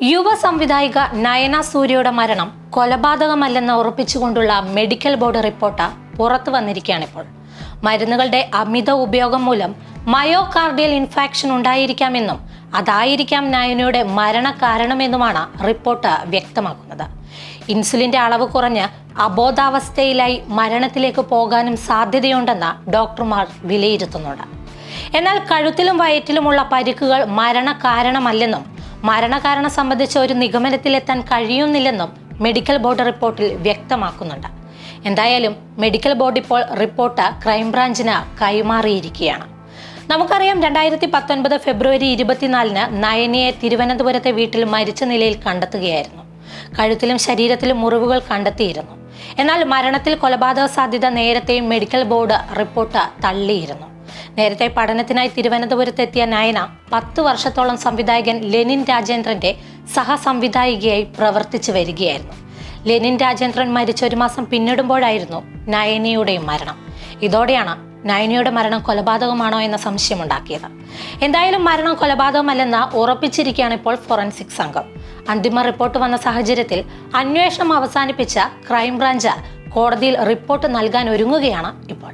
യുവ സംവിധായിക നയന സൂര്യയുടെ മരണം കൊലപാതകമല്ലെന്ന് ഉറപ്പിച്ചുകൊണ്ടുള്ള മെഡിക്കൽ ബോർഡ് റിപ്പോർട്ട് പുറത്തു വന്നിരിക്കുകയാണിപ്പോൾ. മരുന്നുകളുടെ അമിത ഉപയോഗം മൂലം മയോകാർഡിയൽ ഇൻഫാക്ഷൻ ഉണ്ടായിരിക്കാമെന്നും അതായിരിക്കാം നയനയുടെ മരണകാരണമെന്നുമാണ് റിപ്പോർട്ട് വ്യക്തമാക്കുന്നത്. ഇൻസുലിന്റെ അളവ് കുറഞ്ഞ് അബോധാവസ്ഥയിലായി മരണത്തിലേക്ക് പോകാനും സാധ്യതയുണ്ടെന്ന് ഡോക്ടർമാർ വിലയിരുത്തുന്നുണ്ട്. എന്നാൽ കഴുത്തിലും വയറ്റിലുമുള്ള പരിക്കുകൾ മരണകാരണമല്ലെന്നും മരണകാരണം സംബന്ധിച്ച ഒരു നിഗമനത്തിലെത്താൻ കഴിയുന്നില്ലെന്നും മെഡിക്കൽ ബോർഡ് റിപ്പോർട്ടിൽ വ്യക്തമാക്കുന്നുണ്ട്. എന്തായാലും മെഡിക്കൽ ബോർഡ് ഇപ്പോൾ റിപ്പോർട്ട് ക്രൈംബ്രാഞ്ചിന് കൈമാറിയിരിക്കുകയാണ്. നമുക്കറിയാം, 2019 ഫെബ്രുവരി 24-ന് നയനയെ തിരുവനന്തപുരത്തെ വീട്ടിൽ മരിച്ച നിലയിൽ കണ്ടെത്തുകയായിരുന്നു. കഴുത്തിലും ശരീരത്തിലും മുറിവുകൾ കണ്ടെത്തിയിരുന്നു. എന്നാൽ മരണത്തിൽ കൊലപാതക സാധ്യത നേരത്തെയും മെഡിക്കൽ ബോർഡ് റിപ്പോർട്ട് തള്ളിയിരുന്നു. നേരത്തെ പഠനത്തിനായി തിരുവനന്തപുരത്തെത്തിയ നയന 10 വർഷത്തോളം സംവിധായകൻ ലെനിൻ രാജേന്ദ്രന്റെ സഹസംവിധായികയായി പ്രവർത്തിച്ചു വരികയായിരുന്നു. ലെനിൻ രാജേന്ദ്രൻ മരിച്ച 1 മാസം പിന്നിടുമ്പോഴായിരുന്നു നയനയുടെയും മരണം. ഇതോടെയാണ് നയനയുടെ മരണം കൊലപാതകമാണോ എന്ന സംശയമുണ്ടാക്കിയത്. എന്തായാലും മരണം കൊലപാതകമല്ലെന്ന് ഉറപ്പിച്ചിരിക്കുകയാണ് ഇപ്പോൾ ഫോറൻസിക് സംഘം. അന്തിമ റിപ്പോർട്ട് വന്ന സാഹചര്യത്തിൽ അന്വേഷണം അവസാനിപ്പിച്ച ക്രൈംബ്രാഞ്ച് കോടതിയിൽ റിപ്പോർട്ട് നൽകാൻ ഒരുങ്ങുകയാണ് ഇപ്പോൾ.